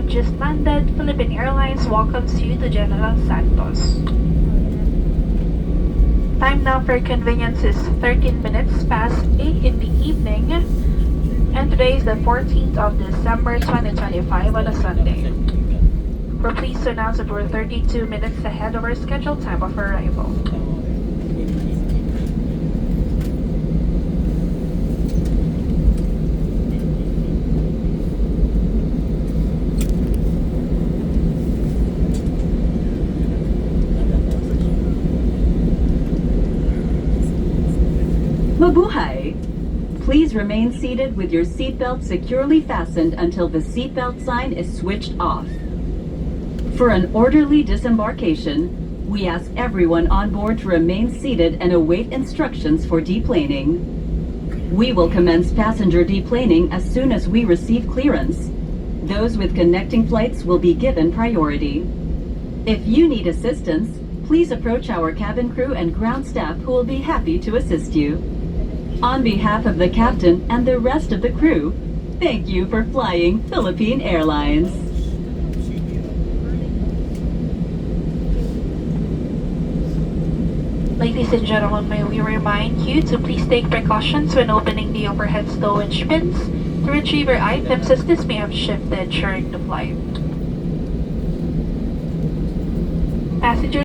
have just landed. Philippine Airlines welcomes you to General Santos. Time now for convenience is 13 minutes past 8 in the evening, and today is the 14th of December 2025 on a Sunday. We're pleased to announce that we're 32 minutes ahead of our scheduled time of arrival. Mabuhay! Please remain seated with your seatbelt securely fastened until the seatbelt sign is switched off. For an orderly disembarkation, we ask everyone on board to remain seated and await instructions for deplaning. We will commence passenger deplaning as soon as we receive clearance. Those with connecting flights will be given priority. If you need assistance, please approach our cabin crew and ground staff who will be happy to assist you. On behalf of the captain and the rest of the crew, thank you for flying Philippine Airlines. Ladies and gentlemen, may we remind you to please take precautions when opening the overhead stowage bins to retrieve your items, as this may have shifted during the flight. Passengers